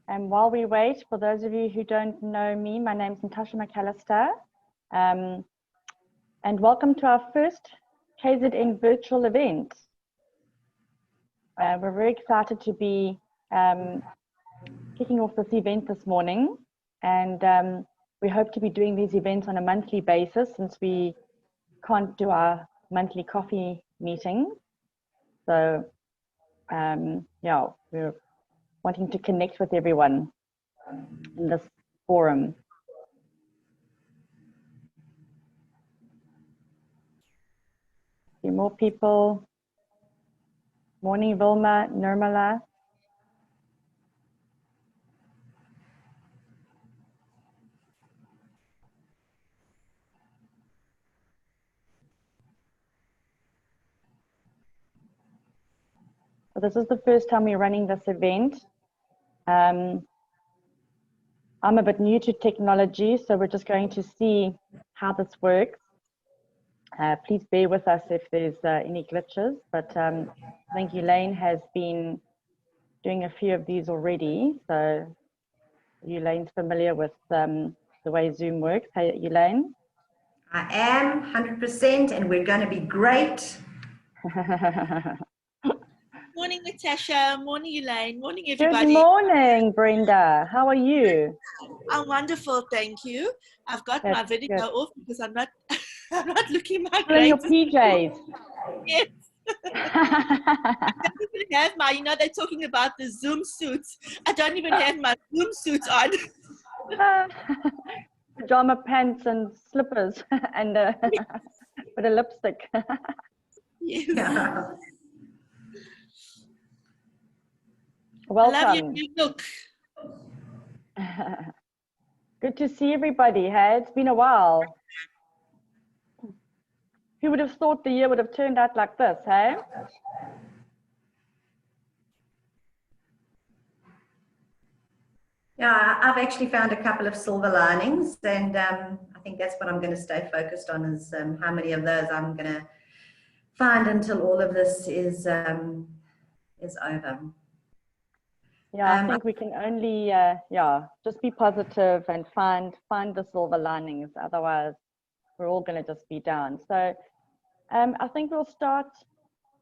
And while we wait, for those of you who don't know me, my name is Natasha McAllister. And welcome to our first KZN virtual event. We're very excited to be kicking off this event this morning. And we hope to be doing these events on a monthly basis since we can't do our monthly coffee meetings. So yeah, we're wanting to connect with everyone in this forum. A few more people. Morning, Vilma, Nirmala. So this is the first time we're running this event. I'm a bit new to technology, so we're just going to see how this works. Please bear with us if there's any glitches, but I think Elaine has been doing a few of these already. So Elaine's familiar with the way Zoom works. Hey, Elaine? I am 100%, and we're going to be great. Morning, Natasha. Morning, Elaine. Morning, everybody. Good morning, Brenda. How are you? I'm wonderful, thank you. I've got my video off because I'm not looking my greatest. In your PJs. Yes. I don't even have my, they're talking about the Zoom suits. I don't even have my Zoom suits on. Pajama pants and slippers and with a lipstick. Yes. Yeah. Welcome. I love your new look. Good to see everybody. Hey, it's been a while. Who would have thought the year would have turned out like this, hey? Yeah, I've actually found a couple of silver linings, and I think that's what I'm going to stay focused on, is how many of those I'm going to find until all of this is over. Yeah, I think we can only, just be positive and find the silver linings. Otherwise, we're all going to just be down. So I think we'll start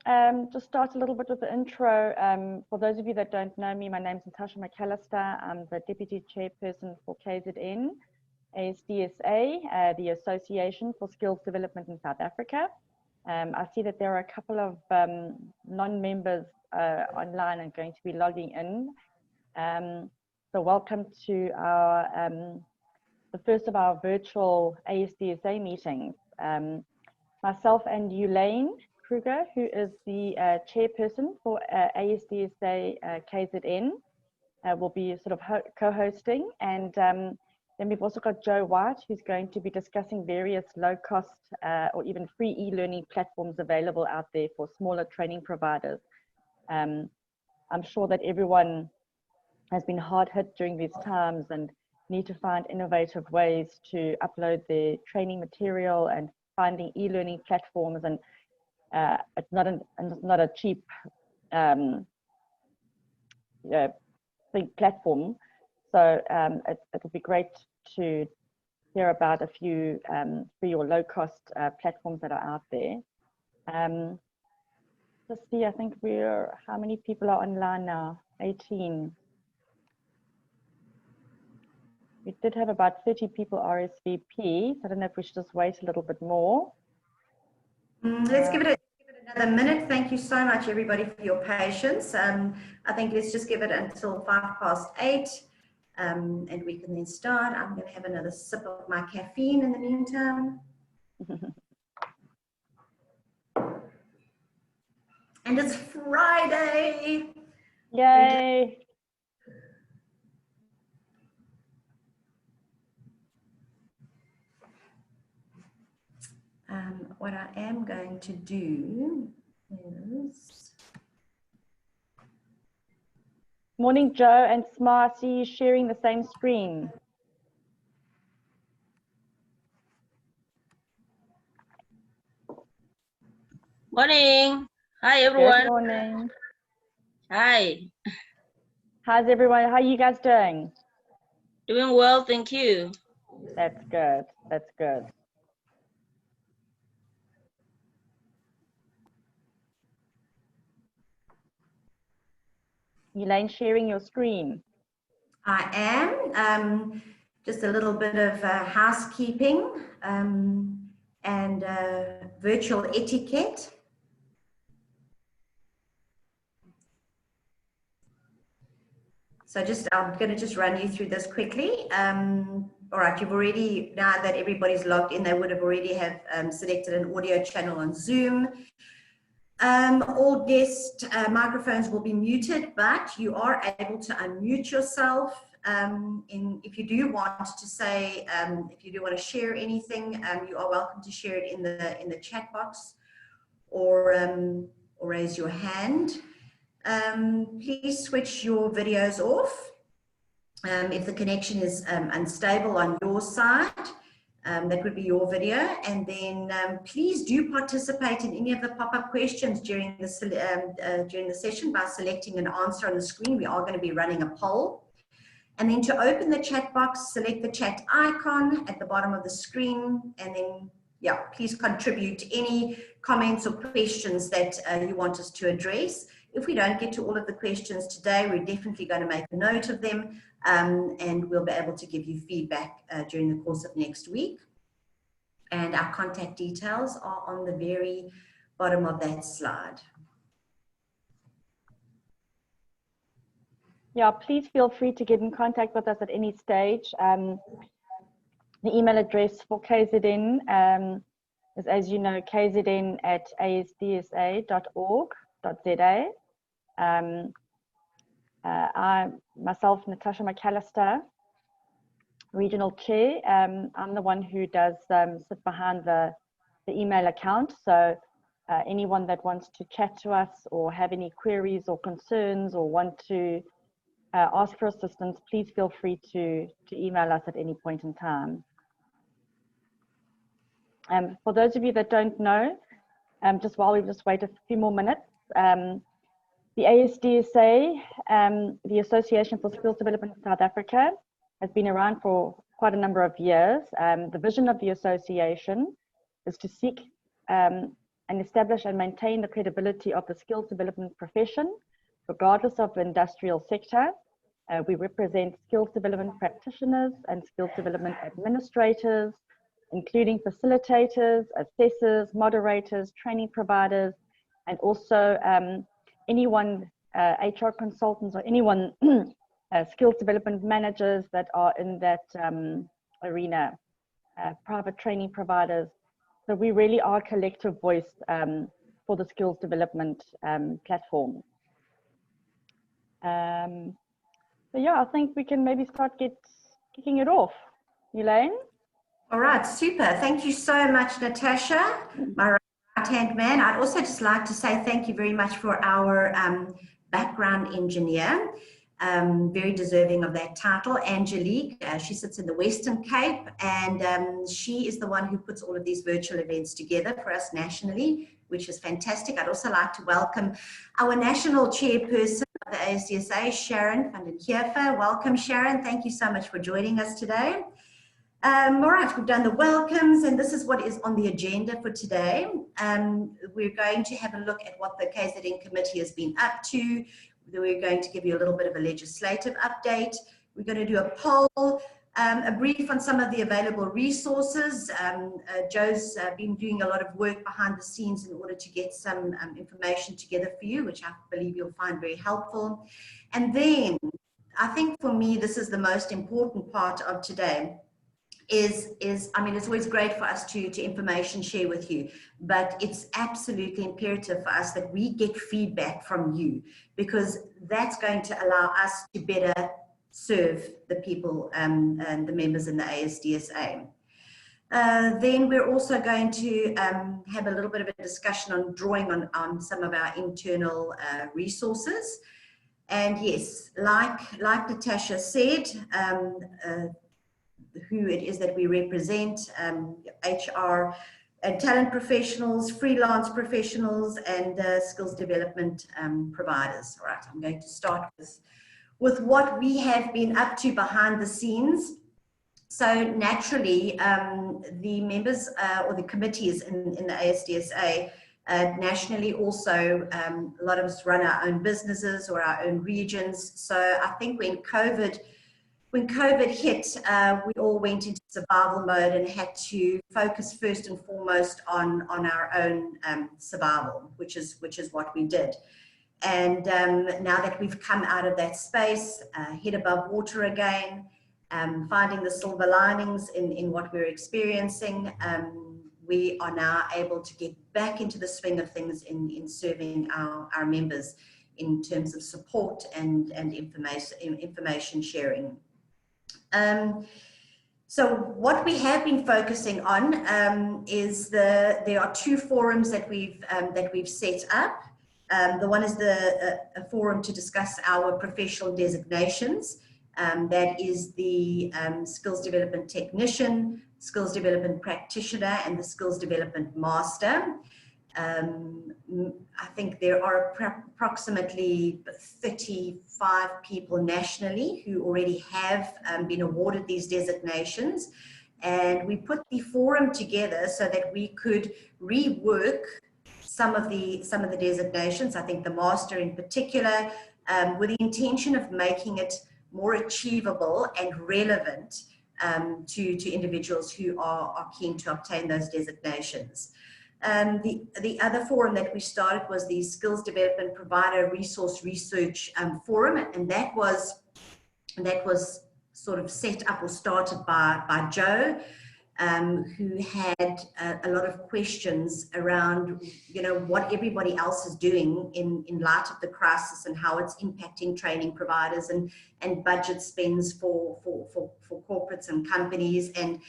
a little bit with the intro. For those of you that don't know me, my name is Natasha McAllister. I'm the Deputy Chairperson for KZN, ASDSA, the Association for Skills Development in South Africa. I see that there are a couple of non-members online and going to be logging in. So welcome to our the first of our virtual ASDSA meetings. Myself and Elaine Kruger, who is the chairperson for ASDSA KZN, will be sort of co-hosting, and then we've also got Joe White, who's going to be discussing various low-cost or even free e-learning platforms available out there for smaller training providers. I'm sure that everyone has been hard hit during these times and need to find innovative ways to upload their training material and finding e-learning platforms, and it's not a cheap platform. So it would be great to hear about a few free or low-cost platforms that are out there. Just see, I think how many people are online now? 18. We did have about 30 people RSVP. So I don't know if we should just wait a little bit more. Let's give it another minute. Thank you so much, everybody, for your patience. I think let's just give it until 8:05, and we can then start. I'm going to have another sip of my caffeine in the meantime. And it's Friday. Yay. What I am going to do is... Morning, Joe and Smart. I see you sharing the same screen. Morning. Hi, everyone. Good morning. Hi. How's everyone? How are you guys doing? Doing well, thank you. That's good. That's good. Elaine, sharing your screen. I am. Just a little bit of housekeeping and virtual etiquette. So I'm going to just run you through this quickly. All right, you've already, now that everybody's logged in, they would have already have selected an audio channel on Zoom. All guest microphones will be muted, but you are able to unmute yourself. If you do want to say, if you do want to share anything, you are welcome to share it in the chat box or raise your hand. Please switch your videos off if the connection is unstable on your side. That would be your video, and then please do participate in any of the pop-up questions during the session by selecting an answer on the screen. We are going to be running a poll. And then to open the chat box, select the chat icon at the bottom of the screen, and then, yeah, please contribute any comments or questions that you want us to address. If we don't get to all of the questions today, we're definitely going to make a note of them, and we'll be able to give you feedback during the course of next week. And our contact details are on the very bottom of that slide. Yeah, please feel free to get in contact with us at any stage. The email address for KZN is, as you know, kzn@asdsa.org.za. I, myself, Natasha McAllister, Regional Chair, I'm the one who does sit behind the email account. So anyone that wants to chat to us or have any queries or concerns or want to ask for assistance, please feel free to email us at any point in time. For those of you that don't know, just while we just wait a few more minutes, the ASDSA, the Association for Skills Development in South Africa, has been around for quite a number of years. The vision of the association is to seek and establish and maintain the credibility of the skills development profession, regardless of the industrial sector. We represent skills development practitioners and skills development administrators, including facilitators, assessors, moderators, training providers, and also anyone, HR consultants or anyone, skills development managers that are in that arena, private training providers. So we really are a collective voice for the skills development platform. So yeah, I think we can maybe start kicking it off. Elaine? All right, super. Thank you so much, Natasha, my right-hand man. I'd also just like to say thank you very much for our background engineer, very deserving of that title, Angelique. She sits in the Western Cape, and she is the one who puts all of these virtual events together for us nationally, which is fantastic. I'd also like to welcome our national chairperson of the ASDSA, Sharon van den Heerfer. Welcome, Sharon. Thank you so much for joining us today. All right, we've done the welcomes, and this is what is on the agenda for today. We're going to have a look at what the KZN committee has been up to. We're going to give you a little bit of a legislative update. We're going to do a poll, a brief on some of the available resources. Joe's been doing a lot of work behind the scenes in order to get some information together for you, which I believe you'll find very helpful. And then I think for me, this is the most important part of today. I mean, it's always great for us to information share with you, but it's absolutely imperative for us that we get feedback from you, because that's going to allow us to better serve the people and the members in the ASDSA. Then we're also going to have a little bit of a discussion on drawing on some of our internal resources. And yes, like Natasha said, who it is that we represent, HR and talent professionals, freelance professionals, and skills development providers. All right, I'm going to start with what we have been up to behind the scenes. So naturally, the members or the committees in the ASDSA nationally also, a lot of us run our own businesses or our own regions. So I think when COVID hit, we all went into survival mode and had to focus first and foremost on our own survival, which is what we did. And now that we've come out of that space, head above water again, finding the silver linings in what we're experiencing, we are now able to get back into the swing of things in serving our members in terms of support and information sharing. So what we have been focusing on is there are two forums that we've set up. The one is a forum to discuss our professional designations. That is the Skills Development Technician, Skills Development Practitioner, and the Skills Development Master. I think there are approximately 35 people nationally who already have been awarded these designations. And we put the forum together so that we could rework some of the designations, I think the master in particular, with the intention of making it more achievable and relevant to individuals who are keen to obtain those designations. The other forum that we started was the Skills Development Provider Resource Research Forum, and that was sort of set up or started by Joe, who had a lot of questions around, you know, what everybody else is doing in light of the crisis and how it's impacting training providers and budget spends for corporates and companies, and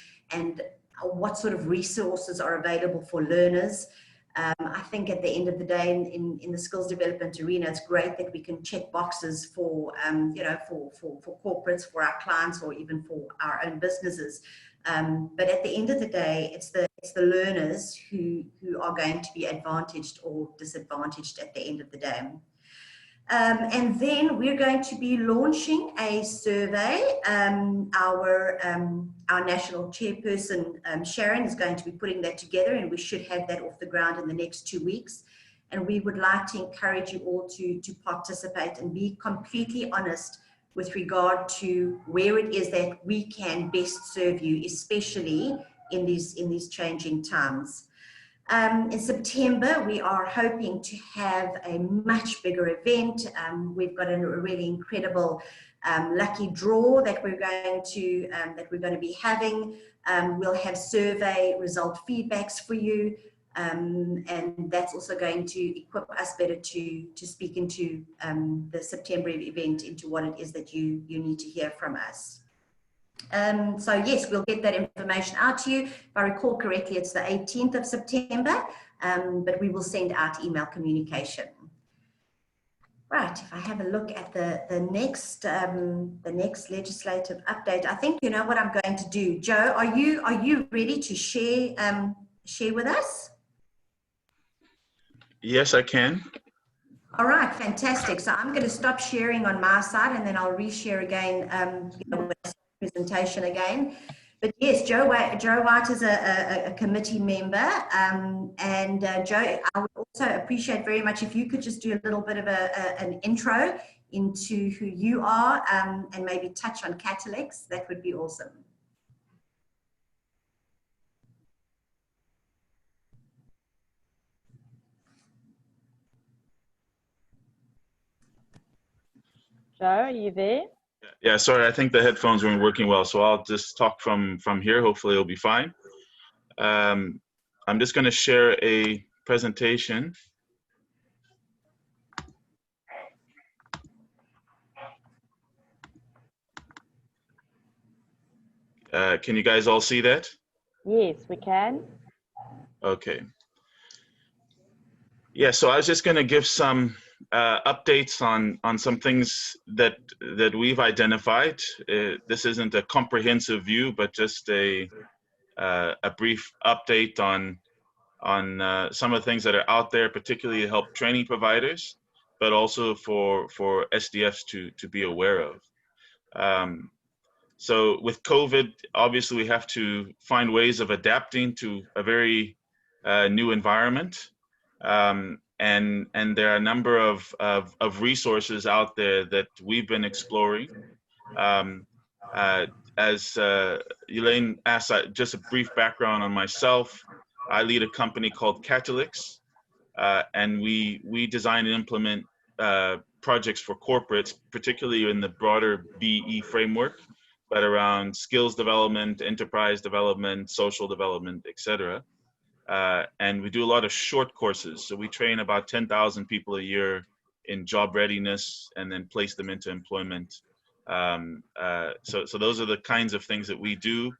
what sort of resources are available for learners. I think at the end of the day, in the skills development arena, it's great that we can check boxes for, you know, for corporates, for our clients, or even for our own businesses. But at the end of the day, it's the learners who are going to be advantaged or disadvantaged at the end of the day. And then we're going to be launching a survey. Our national chairperson, Sharon, is going to be putting that together, and we should have that off the ground in the next 2 weeks. And we would like to encourage you all to participate and be completely honest with regard to where it is that we can best serve you, especially in these changing times. In September, we are hoping to have a much bigger event. We've got a really incredible lucky draw that we're going to be having. We'll have survey result feedbacks for you, and that's also going to equip us better to speak into the September event, into what it is that you need to hear from us. So yes, we'll get that information out to you. If I recall correctly, it's the 18th of September, but we will send out email communication. Right, if I have a look at the next legislative update, I think you know what I'm going to do. Joe, are you ready to share with us? Yes, I can. All right, fantastic. So I'm going to stop sharing on my side, and then I'll reshare again, you know, presentation again. But yes, Joe White is a committee member, and Joe, I would also appreciate very much if you could just do a little bit of an intro into who you are, and maybe touch on Catalyx. That would be awesome. Joe, are you there? Yeah, sorry, I think the headphones weren't working well, so I'll just talk from here. Hopefully it'll be fine. I'm just going to share a presentation. Can you guys all see that? Yes, we can. Okay. Yeah, so I was just going to give some updates on some things that we've identified. This isn't a comprehensive view, but just a brief update on some of the things that are out there, particularly to help training providers, but also for SDFs to be aware of. So with COVID, obviously we have to find ways of adapting to a very new environment. And there are a number of resources out there that we've been exploring. As Elaine asked, just a brief background on myself. I lead a company called Catalyx, and we design and implement projects for corporates, particularly in the broader BE framework, but around skills development, enterprise development, social development, etc. And we do a lot of short courses. So we train about 10,000 people a year in job readiness and then place them into employment. So those are the kinds of things that we do.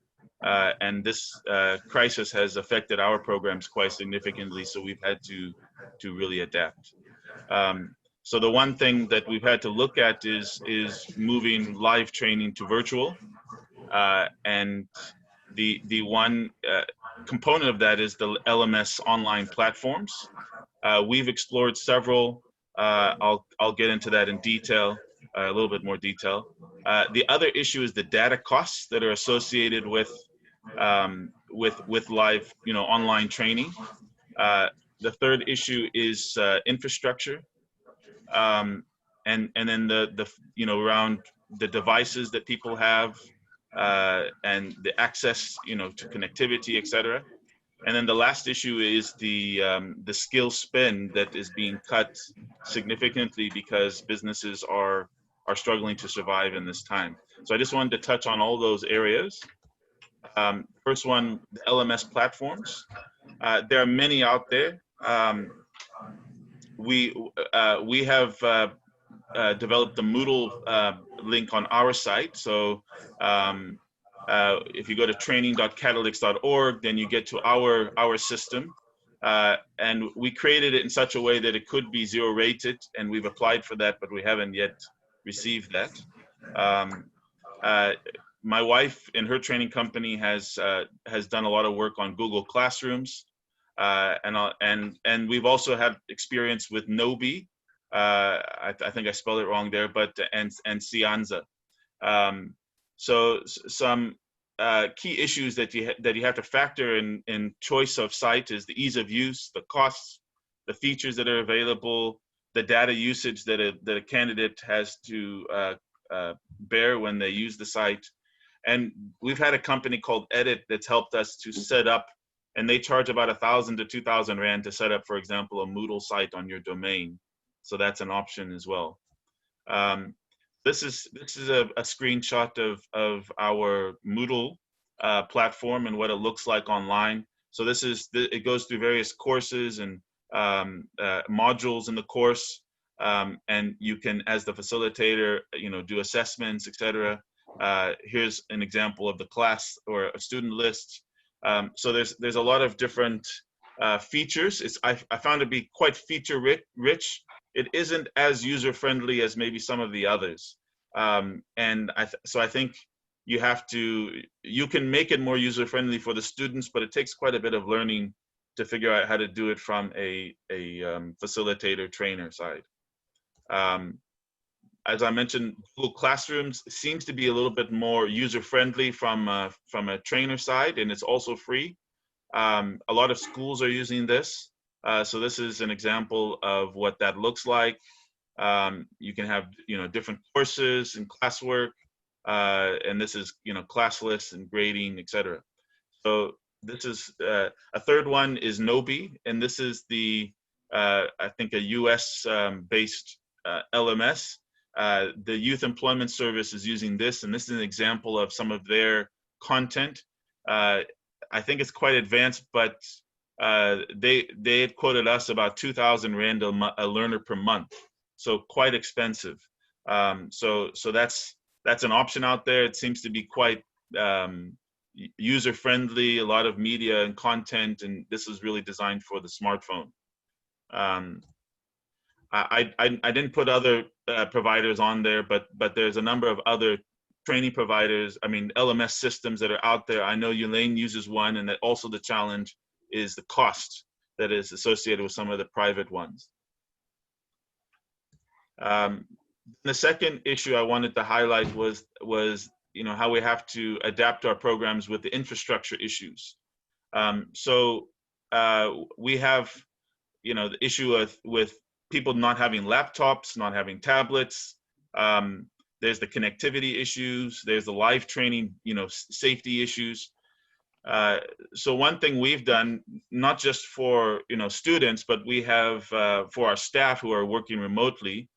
And this crisis has affected our programs quite significantly. So we've had to really adapt. So the one thing that we've had to look at is moving live training to virtual. And the one component of that is the LMS online platforms. We've explored several. I'll get into that in detail, a little bit more detail. The other issue is the data costs that are associated with live, online training. The third issue is infrastructure, and then the around the devices that people have, and the access, to connectivity, etc. And then the last issue is the skill spend that is being cut significantly because businesses are struggling to survive in this time. So I just wanted to touch on all those areas. First one, the LMS platforms. There are many out there. We have developed the Moodle link on our site. So if you go to training.catalyx.org, then you get to our system. And we created it in such a way that it could be 0 rated, and we've applied for that, but we haven't yet received that. My wife in her training company has done a lot of work on Google Classrooms, and we've also had experience with Nobi. I think I spelled it wrong there, but and Cianza. So some key issues that you have to factor in choice of site is the ease of use, the costs, the features that are available, the data usage that a candidate has to bear when they use the site. And we've had a company called Edit that's helped us to set up, and they charge about 1,000 to 2,000 Rand to set up, for example, a Moodle site on your domain. So that's an option as well. This is a screenshot of our Moodle platform and what it looks like online. So it goes through various courses and modules in the course, and you can, as the facilitator, do assessments, etc. Here's an example of the class or a student list. So there's a lot of different features. I found it to be quite feature rich. It isn't as user friendly as maybe some of the others, and so I think you can make it more user friendly for the students, but it takes quite a bit of learning to figure out how to do it from a facilitator trainer side. As I mentioned, Google Classrooms seems to be a little bit more user friendly from a trainer side, and it's also free. A lot of schools are using this. So this is an example of what that looks like. You can have different courses and classwork, and this is class lists and grading, etc. So this is a third one is Nobi, and this is the I think a US based LMS. The Youth Employment Service is using this, and this is an example of some of their content. I think it's quite advanced, but they had quoted us about 2,000 Rand a learner per month, so quite expensive. So that's an option out there. It seems to be quite user friendly, a lot of media and content, and this is really designed for the smartphone. I didn't put other providers on there, but there's a number of other training providers, LMS systems that are out there. I know Elaine uses one, and that also the challenge is the cost that is associated with some of the private ones. The second issue I wanted to highlight was how we have to adapt our programs with the infrastructure issues. So we have the issue with people not having laptops, not having tablets. There's the connectivity issues. There's the live training, safety issues. So one thing we've done, not just for students, but we have for our staff who are working remotely,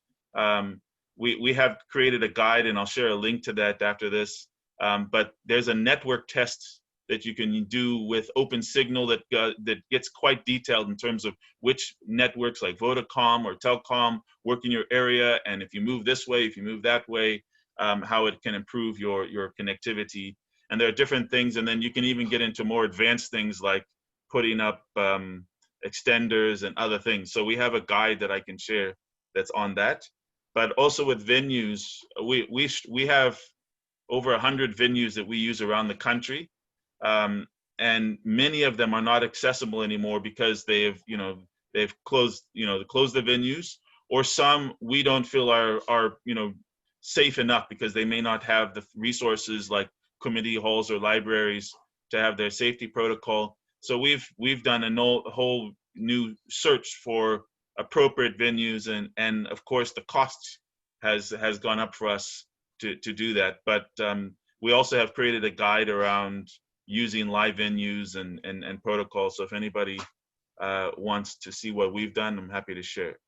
we have created a guide, and I'll share a link to that after this. But there's a network test that you can do with Open Signal that gets quite detailed in terms of which networks like Vodacom or Telcom work in your area, and if you move this way, if you move that way, how it can improve your connectivity. And there are different things, and then you can even get into more advanced things like putting up extenders and other things. So we have a guide that I can share that's on that. But also with venues, we have over 100 venues that we use around the country. And many of them are not accessible anymore because they've closed the venues, or some we don't feel are safe enough because they may not have the resources like community halls or libraries to have their safety protocol. So we've done a whole new search for appropriate venues, and of course the cost has gone up for us to do that. But we also have created a guide around using live venues and protocols. So if anybody wants to see what we've done, I'm happy to share.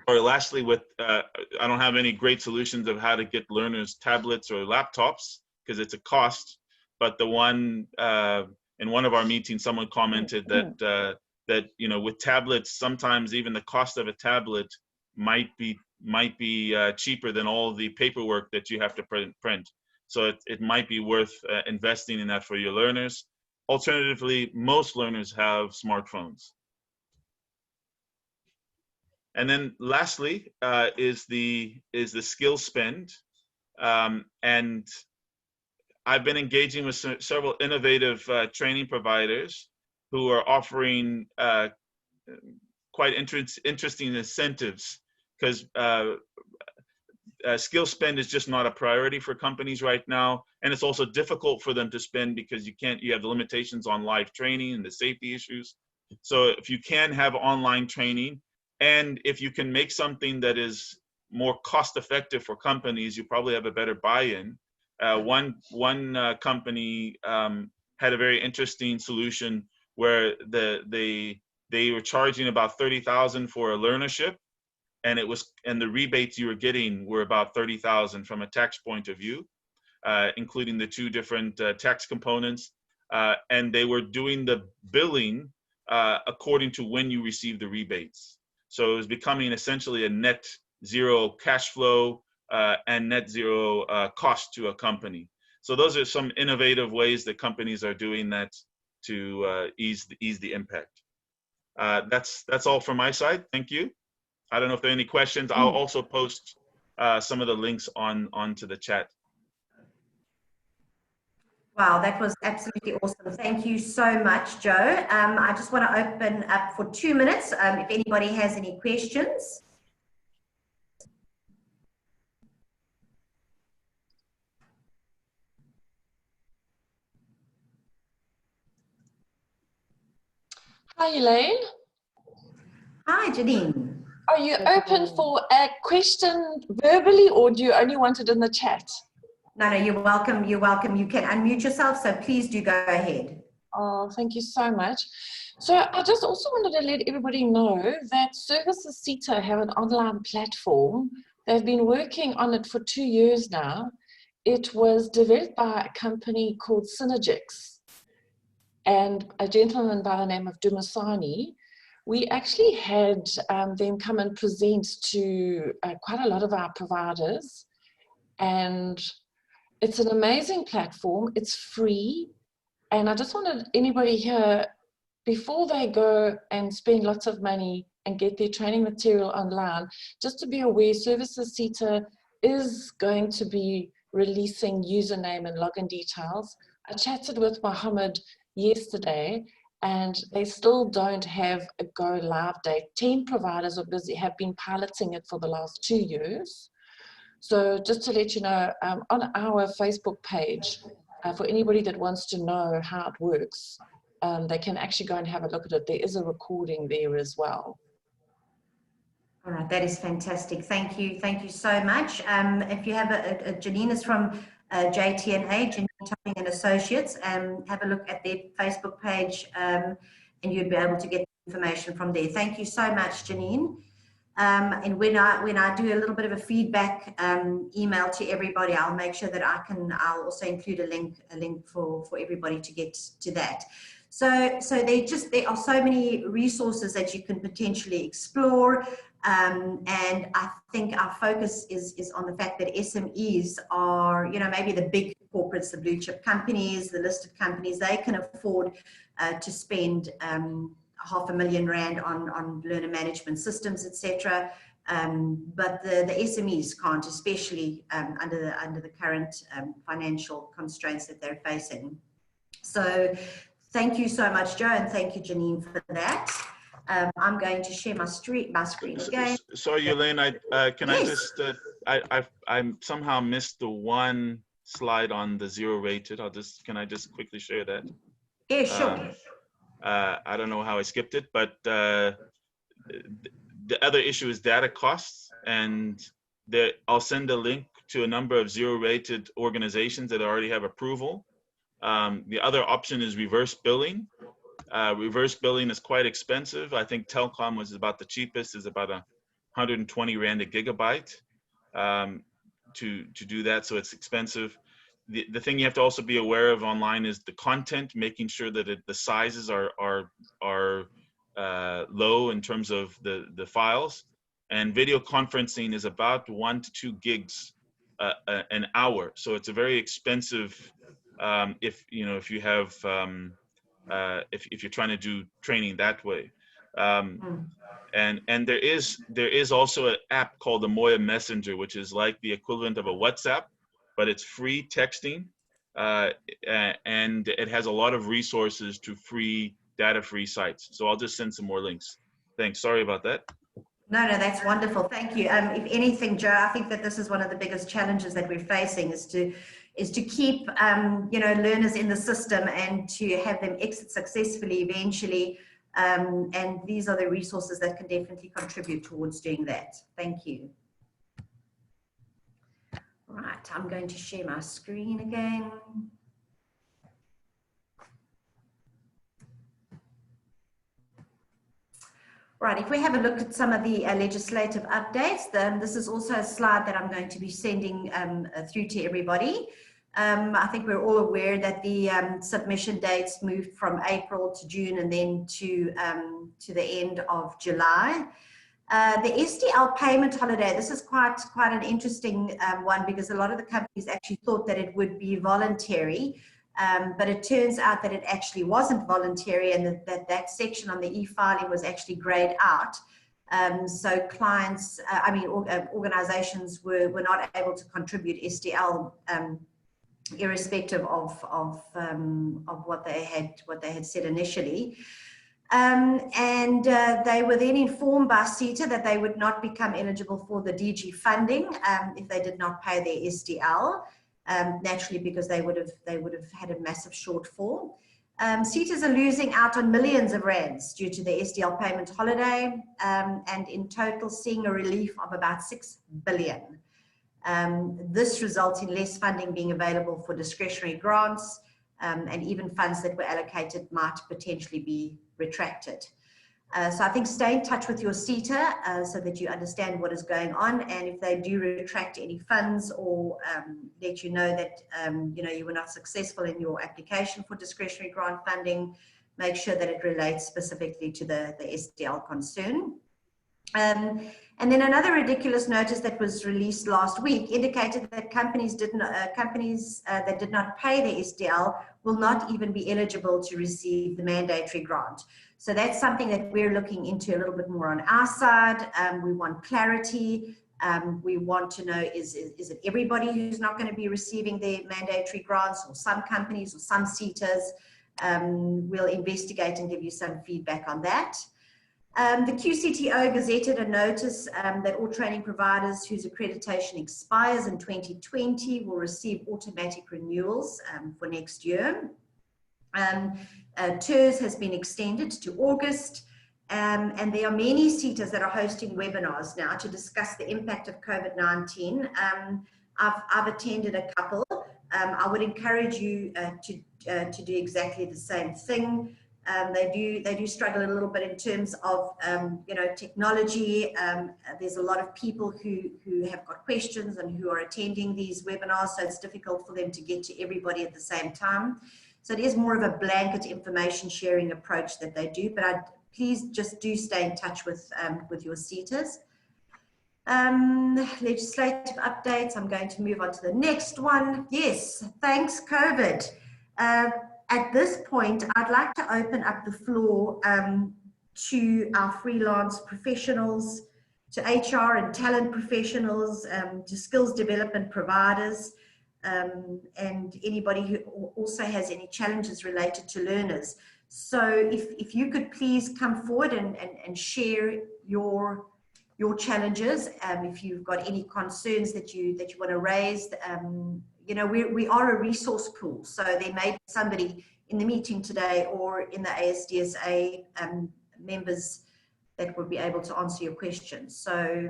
Or lastly, I don't have any great solutions of how to get learners tablets or laptops because it's a cost. But the one in one of our meetings, someone commented that with tablets, sometimes even the cost of a tablet might be cheaper than all the paperwork that you have to print. So it might be worth investing in that for your learners. Alternatively, most learners have smartphones. And then lastly is the skill spend. And I've been engaging with several innovative training providers who are offering quite interesting incentives, because skill spend is just not a priority for companies right now, and it's also difficult for them to spend because you have the limitations on live training and the safety issues. So if you can have online training, and if you can make something that is more cost effective for companies, you probably have a better buy-in. One company had a very interesting solution where they were charging about $30,000 for a learnership, and the rebates you were getting were about $30,000 from a tax point of view, including the two different tax components, and they were doing the billing according to when you received the rebates. So it was becoming essentially a net zero cash flow and net zero cost to a company. So those are some innovative ways that companies are doing that to ease the impact. That's all from my side. Thank you. I don't know if there are any questions. I'll also post some of the links onto the chat. Wow, that was absolutely awesome. Thank you so much, Joe. I just want to open up for 2 minutes if anybody has any questions. Hi, Elaine. Hi, Janine. Are you open for a question verbally, or do you only want it in the chat? No, you're welcome. You're welcome. You can unmute yourself, so please do go ahead. Oh, thank you so much. So I just also wanted to let everybody know that Services CETA have an online platform. They've been working on it for 2 years now. It was developed by a company called Synergix and a gentleman by the name of Dumasani. We actually had them come and present to quite a lot of our providers, and it's an amazing platform. It's free, and I just wanted anybody here, before they go and spend lots of money and get their training material online, just to be aware Services CETA is going to be releasing username and login details. I chatted with Mohammed yesterday, and they still don't have a go live date. 10 providers have been piloting it for the last 2 years. So just to let you know, on our Facebook page, for anybody that wants to know how it works, they can actually go and have a look at it. There is a recording there as well. All right, that is fantastic. Thank you so much. If you have Janine is from JTNA, Janine Topping and Associates, have a look at their Facebook page, and you'd be able to get information from there. Thank you so much, Janine. And when I do a little bit of a feedback email to everybody, I'll make sure that I'll also include a link for everybody to get to that. So there are so many resources that you can potentially explore. And I think our focus is on the fact that SMEs are, maybe the big corporates, the blue chip companies, the listed companies, they can afford to spend R500,000 on learner management systems, etc. But the SMEs can't, especially under the current financial constraints that they're facing. So thank you so much, Joe, and thank you, Janine, for that. I'm going to share my screen again. Sorry, Elaine, can Yes. I somehow missed the one slide on the zero rated. Can I just quickly share that? Yeah, sure. I don't know how I skipped it, but the other issue is data costs, and I'll send a link to a number of zero rated organizations that already have approval. The other option is reverse billing. Reverse billing is quite expensive. I think Telkom was about the cheapest, is about 120 Rand a gigabyte to do that, so it's expensive. The thing you have to also be aware of online is the content, making sure that the sizes are low in terms of the files. And video conferencing is about 1 to 2 gigs an hour, so it's a very expensive if you have if you're trying to do training that way. And there is also an app called the Moya Messenger, which is like the equivalent of a WhatsApp, but it's free texting, and it has a lot of resources to free data-free sites. So I'll just send some more links. Thanks. Sorry about that. No, that's wonderful. Thank you. If anything, Joe, I think that this is one of the biggest challenges that we're facing is to keep learners in the system and to have them exit successfully eventually. And these are the resources that can definitely contribute towards doing that. Thank you. Right, I'm going to share my screen again. Right, if we have a look at some of the legislative updates, then this is also a slide that I'm going to be sending through to everybody. I think we're all aware that the submission dates moved from April to June and then to the end of July. The SDL payment holiday, this is quite an interesting one, because a lot of the companies actually thought that it would be voluntary, but it turns out that it actually wasn't voluntary, and that section on the e-filing was actually grayed out. So clients, organizations were not able to contribute SDL irrespective of what they had said initially. And they were then informed by SETA that they would not become eligible for the DG funding if they did not pay their SDL, naturally because they would have had a massive shortfall. SETAs are losing out on millions of rands due to the SDL payment holiday, and in total seeing a relief of about 6 billion. This results in less funding being available for discretionary grants, and even funds that were allocated might potentially be retracted. So I think stay in touch with your SETA so that you understand what is going on, and if they do retract any funds or let you know that you were not successful in your application for discretionary grant funding, make sure that it relates specifically to the SDL concern. And then another ridiculous notice that was released last week indicated that companies that did not pay their SDL will not even be eligible to receive the mandatory grant. So that's something that we're looking into a little bit more on our side. We want clarity. We want to know, is it everybody who's not going to be receiving their mandatory grants, or some companies or some SETAs? we'll investigate and give you some feedback on that. The QCTO gazetted a notice that all training providers whose accreditation expires in 2020 will receive automatic renewals for next year. TERS has been extended to August, and there are many CETAs that are hosting webinars now to discuss the impact of COVID-19. I've attended a couple. I would encourage you to do exactly the same thing. They do struggle a little bit in terms of technology. There's a lot of people who have got questions and who are attending these webinars, so it's difficult for them to get to everybody at the same time. So it is more of a blanket information sharing approach that they do, but please just do stay in touch with your CETAs. Legislative updates. I'm going to move on to the next one. Yes, thanks COVID. At this point, I'd like to open up the floor to our freelance professionals, to HR and talent professionals, to skills development providers, and anybody who also has any challenges related to learners. So if you could please come forward and share your challenges, if you've got any concerns that you want to raise. We are a resource pool, so there may be somebody in the meeting today or in the ASDSA members that will be able to answer your questions. So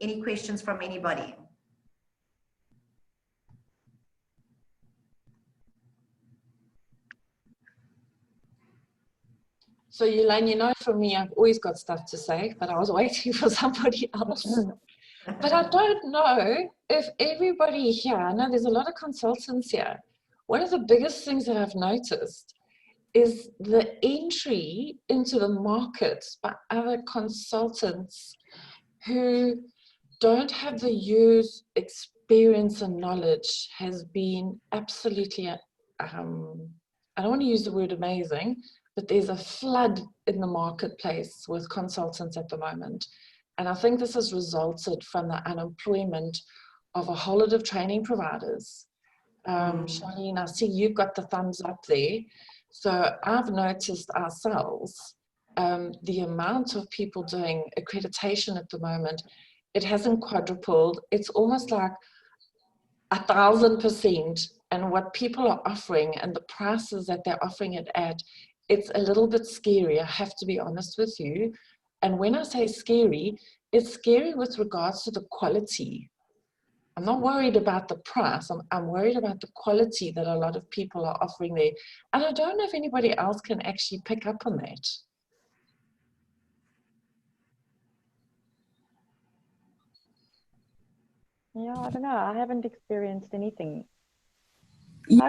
any questions from anybody? So Elaine, for me, I've always got stuff to say, but I was waiting for somebody else. But I don't know if everybody here, I know there's a lot of consultants here. One of the biggest things that I've noticed is the entry into the market by other consultants who don't have the years experience and knowledge has been absolutely, I don't want to use the word amazing, but there's a flood in the marketplace with consultants at the moment. And I think this has resulted from the unemployment of a whole lot of training providers. Charlene, I see you've got the thumbs up there. So I've noticed ourselves, the amount of people doing accreditation at the moment, it hasn't quadrupled. It's almost like 1,000%. And what people are offering and the prices that they're offering it at, it's a little bit scary, I have to be honest with you. And when I say scary, it's scary with regards to the quality. I'm not worried about the price, I'm worried about the quality that a lot of people are offering there. And I don't know if anybody else can actually pick up on that. Yeah, I don't know. I haven't experienced anything. Yeah,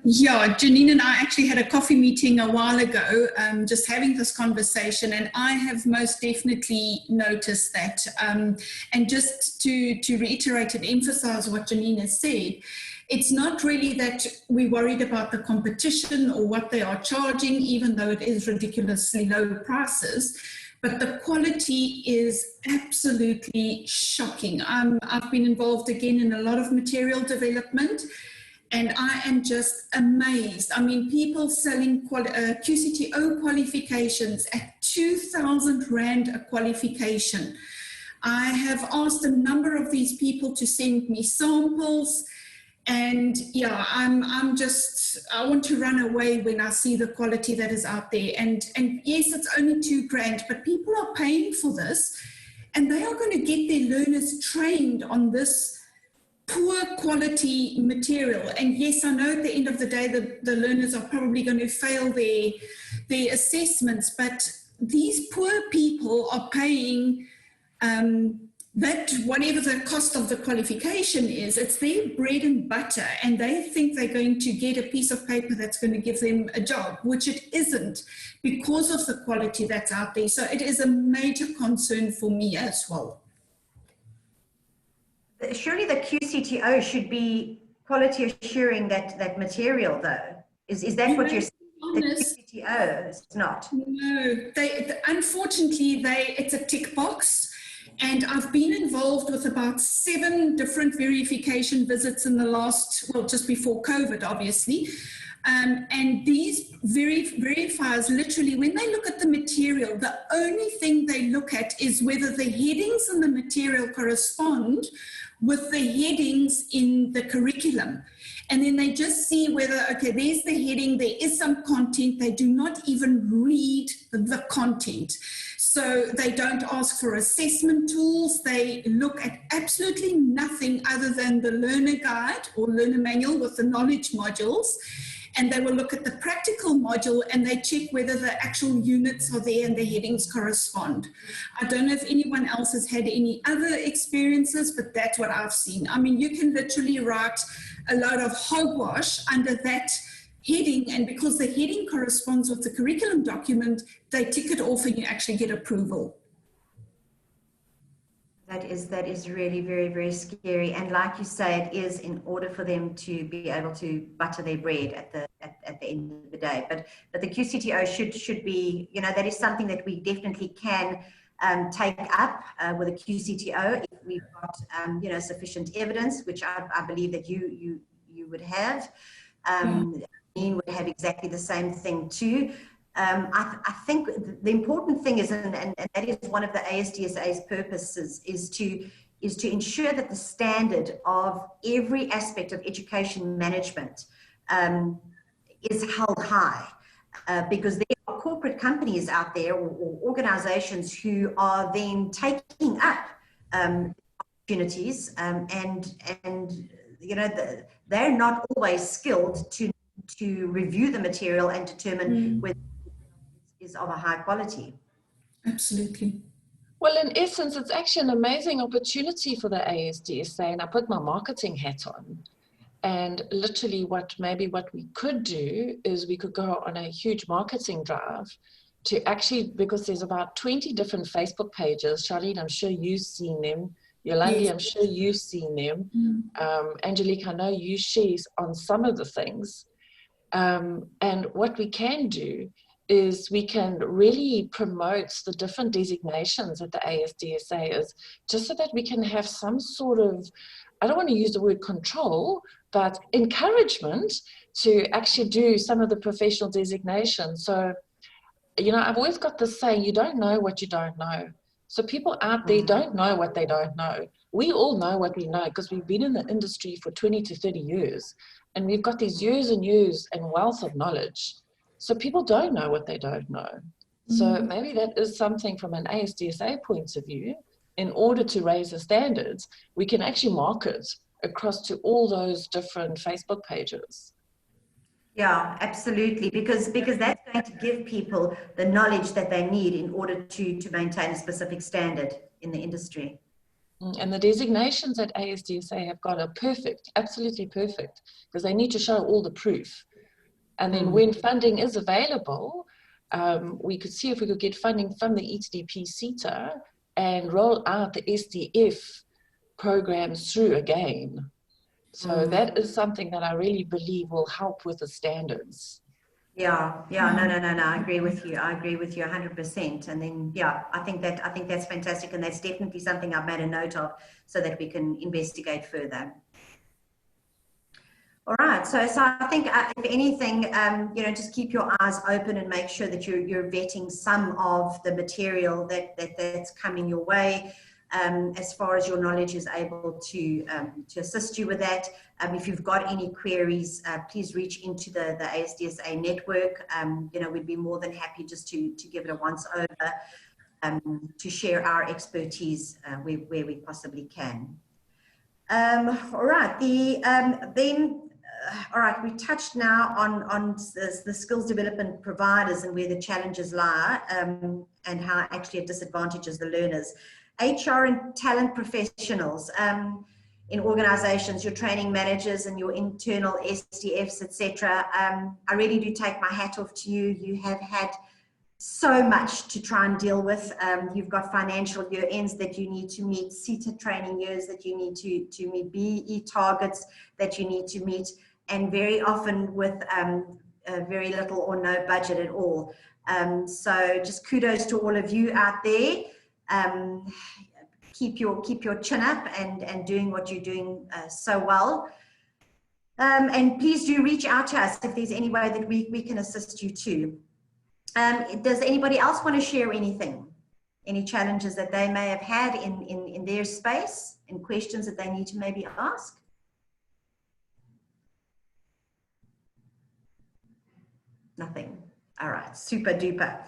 Janine and I actually had a coffee meeting a while ago, just having this conversation, and I have most definitely noticed that. And just to reiterate and emphasize what Janine has said, it's not really that we're worried about the competition or what they are charging, even though it is ridiculously low prices. But the quality is absolutely shocking. I've been involved again in a lot of material development, and I am just amazed. I mean, people selling QCTO qualifications at 2,000 Rand a qualification. I have asked a number of these people to send me samples. And yeah, I want to run away when I see the quality that is out there. And yes, it's only 2 grand, but people are paying for this, and they are going to get their learners trained on this poor quality material. And yes, I know at the end of the day, the learners are probably going to fail their assessments, but these poor people are paying that whatever the cost of the qualification is, it's their bread and butter, and they think they're going to get a piece of paper that's going to give them a job, which it isn't, because of the quality that's out there. So it is a major concern for me as well. Surely the QCTO should be quality assuring that material, though. Is that what you're saying? The QCTO is not. No, unfortunately, it's a tick box. And I've been involved with about 7 different verification visits in the last, well, just before COVID, obviously. And these verifiers, literally, when they look at the material, the only thing they look at is whether the headings in the material correspond with the headings in the curriculum. And then they just see whether, okay, there's the heading, there is some content. They do not even read the content. So they don't ask for assessment tools. They look at absolutely nothing other than the learner guide or learner manual with the knowledge modules. And they will look at the practical module and they check whether the actual units are there and the headings correspond. I don't know if anyone else has had any other experiences, but that's what I've seen. I mean, you can literally write a load of hogwash under that heading, and because the heading corresponds with the curriculum document, they tick it off and you actually get approval. That is really very, very scary. And like you say, it is in order for them to be able to butter their bread at the end of the day. But the QCTO should be, you know, that is something that we definitely can take up with a QCTO if we've got you know, sufficient evidence, which I believe that you would have. Ian would have exactly the same thing too. I think the important thing is, and that is one of the ASDSA's purposes, is to ensure that the standard of every aspect of education management is held high, because there are corporate companies out there or organizations who are then taking up opportunities, and you know, they're not always skilled to review the material and determine whether is of a high quality. Absolutely. Well, in essence, it's actually an amazing opportunity for the ASDSA, and I put my marketing hat on. And literally what we could do is we could go on a huge marketing drive to actually, because there's about 20 different Facebook pages. Charlene, I'm sure you've seen them. Yolandi, yes. I'm sure you've seen them. Angelique, I know you share on some of the things. And what we can do is we can really promote the different designations that the ASDSA is, just so that we can have some sort of, I don't want to use the word control, but encouragement to actually do some of the professional designations. So, you know, I've always got this saying, you don't know what you don't know. So people out there don't know what they don't know. We all know what we know because we've been in the industry for 20 to 30 years, and we've got these years and years and wealth of knowledge. So people don't know what they don't know. So maybe that is something from an ASDSA point of view. In order to raise the standards, we can actually market across to all those different Facebook pages. Yeah, absolutely, because that's going to give people the knowledge that they need in order to maintain a specific standard in the industry. And the designations at ASDSA have got are perfect, absolutely perfect, because they need to show all the proof. And then when funding is available, we could see if we could get funding from the ETDP CETA and roll out the SDF programs through again. So that is something that I really believe will help with the standards. No, I agree with you. I agree with you 100%. And then, yeah, I think that's fantastic. And that's definitely something I've made a note of so that we can investigate further. All right, so I think if anything, you know, just keep your eyes open and make sure that you're vetting some of the material that's coming your way, as far as your knowledge is able to assist you with that. If you've got any queries, please reach into the ASDSA network. You know, we'd be more than happy just to give it a once over, to share our expertise where we possibly can. All right, all right, we touched now on the skills development providers and where the challenges lie, and how actually it disadvantages the learners. HR and talent professionals in organizations, your training managers and your internal SDFs, etc. I really do take my hat off to you. You have had so much to try and deal with. You've got financial year ends that you need to meet, CETA training years that you need to meet, BE targets that you need to meet, and very often with very little or no budget at all. So just kudos to all of you out there. Keep your chin up and doing what you're doing so well. And please do reach out to us if there's any way that we can assist you too. Does anybody else want to share anything? Any challenges that they may have had in their space, and questions that they need to maybe ask? Nothing. All right, super duper.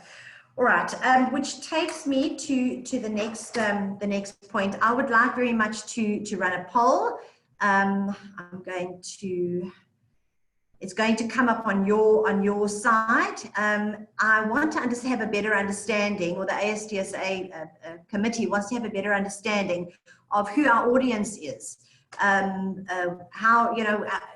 All right, which takes me to the next point. I would like very much to run a poll. It's going to come up on your side. I want to have a better understanding, or the ASDSA committee wants to have a better understanding of who our audience is. How,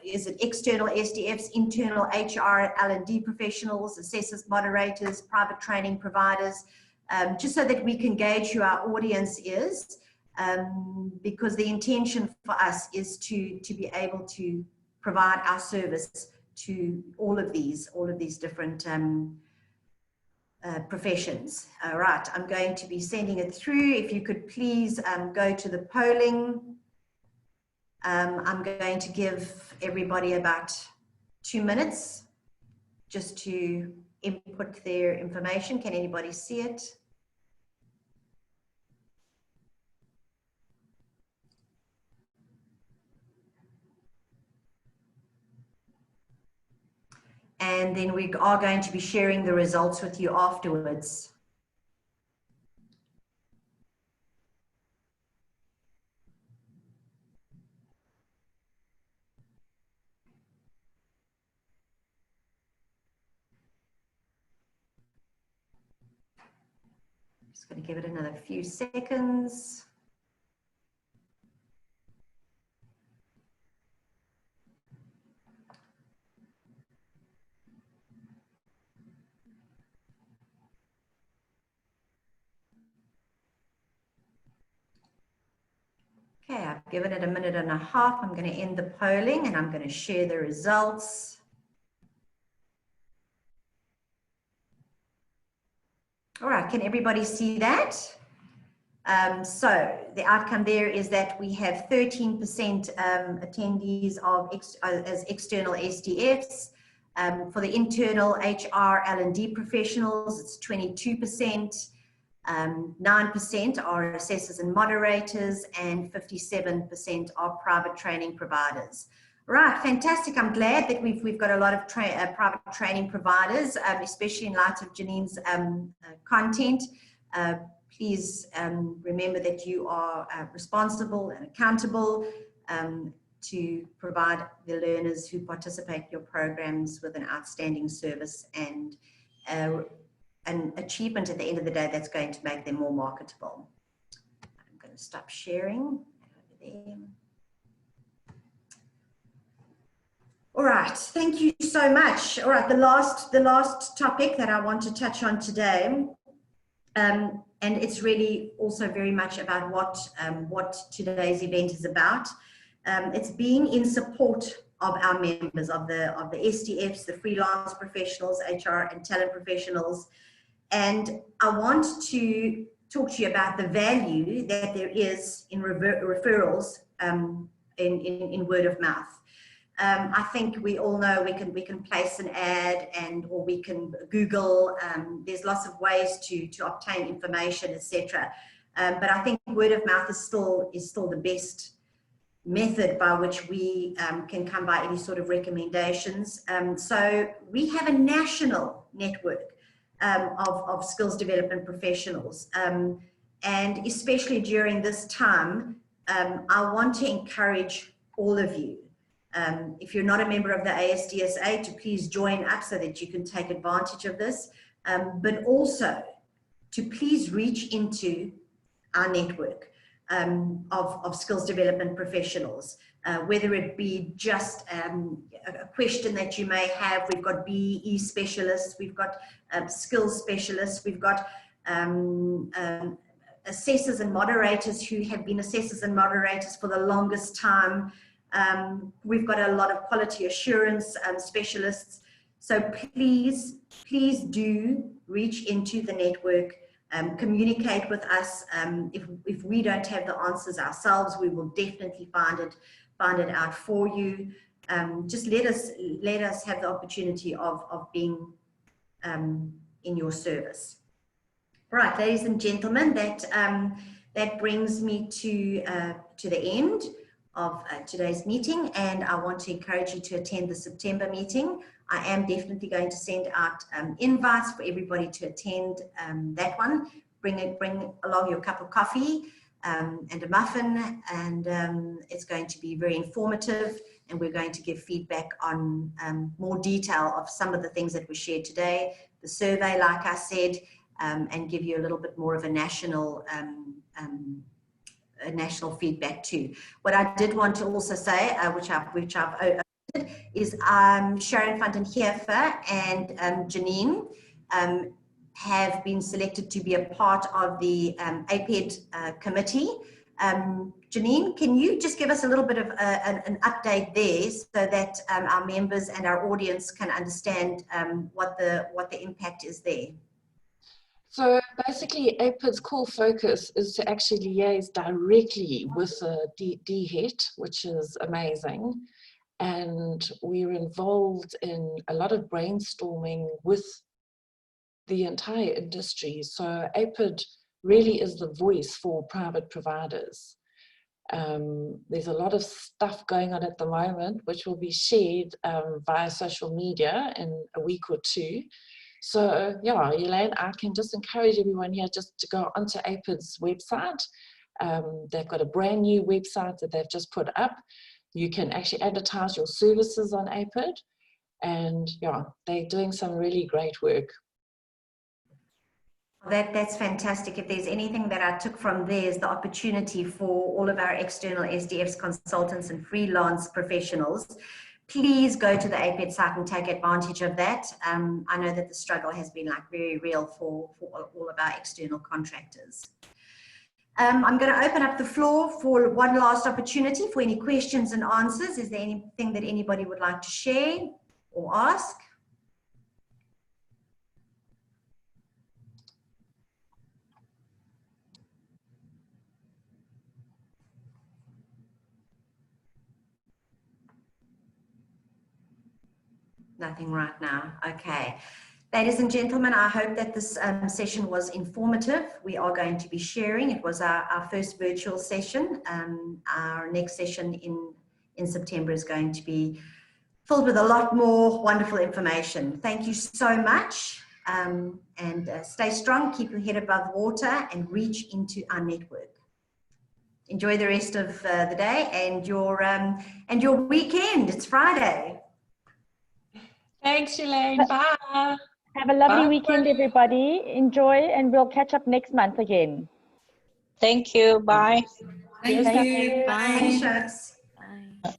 is it external SDFs, internal HR, L&D professionals, assessors, moderators, private training providers, just so that we can gauge who our audience is, because the intention for us is to be able to provide our service to all of these different professions. All right, I'm going to be sending it through. If you could please go to the polling. I'm going to give everybody about 2 minutes just to input their information. Can anybody see it? And then we are going to be sharing the results with you afterwards. Just going to give it another few seconds. Okay, I've given it 1.5 minutes. I'm going to end the polling and I'm going to share the results. All right, can everybody see that? So the outcome there is that we have 13% attendees as external SDFs. For the internal HR L&D professionals, it's 22%. 9% are assessors and moderators, and 57% are private training providers. Right, fantastic. I'm glad that we've got a lot of private training providers, especially in light of Janine's content. Please remember that you are responsible and accountable to provide the learners who participate in your programs with an outstanding service and an achievement at the end of the day that's going to make them more marketable. I'm going to stop sharing over there. All right, thank you so much. All right, the last topic that I want to touch on today, and it's really also very much about what today's event is about. It's being in support of our members, of the SDFs, the freelance professionals, HR and talent professionals. And I want to talk to you about the value that there is in referrals in word of mouth. I think we all know we can place an ad or we can Google. There's lots of ways to obtain information, etc. But I think word of mouth is still the best method by which we can come by any sort of recommendations. So we have a national network of skills development professionals, and especially during this time, I want to encourage all of you. If you're not a member of the ASDSA, to please join up so that you can take advantage of this, but also to please reach into our network of skills development professionals, whether it be just a question that you may have. We've got BE specialists, we've got skills specialists, we've got assessors and moderators who have been assessors and moderators for the longest time. We've got a lot of quality assurance specialists. So please do reach into the network, communicate with us. If we don't have the answers ourselves, we will definitely find it out for you. just let us have the opportunity of being in your service. Right, ladies and gentlemen, that brings me to the end of today's meeting, and I want to encourage you to attend the September meeting. I am definitely going to send out invites for everybody to attend that one. Bring along your cup of coffee and a muffin, and it's going to be very informative, and we're going to give feedback on more detail of some of the things that were shared today, the survey, like I said, and give you a little bit more of a national feedback too. What I did want to also say, which I've omitted, is Sharon van den Heever and Janine have been selected to be a part of the APED committee. Janine, can you just give us a little bit of an update there so that our members and our audience can understand what the impact is there? So basically, APED's core focus is to actually liaise directly with the DHET, which is amazing. And we're involved in a lot of brainstorming with the entire industry. So APED really is the voice for private providers. There's a lot of stuff going on at the moment, which will be shared via social media in a week or two. So yeah, Elaine, I can just encourage everyone here just to go onto APED's website. They've got a brand new website that they've just put up. You can actually advertise your services on APED, and yeah, they're doing some really great work. That's fantastic. If there's anything that I took from there is the opportunity for all of our external SDFs, consultants and freelance professionals. Please go to the APED site and take advantage of that. I know that the struggle has been like very real for all of our external contractors. I'm going to open up the floor for one last opportunity for any questions and answers. Is there anything that anybody would like to share or ask? Nothing right now. Okay. Ladies and gentlemen, I hope that this session was informative. We are going to be sharing. It was our first virtual session. Our next session in September is going to be filled with a lot more wonderful information. Thank you so much. And stay strong, keep your head above water, and reach into our network. Enjoy the rest of the day and your weekend. It's Friday. Thanks, Elaine. Bye. Have a lovely Bye. weekend, everybody. Enjoy, and we'll catch up next month again. Thank you. Bye. Thank you. Bye. Thanks, Shucks. Bye.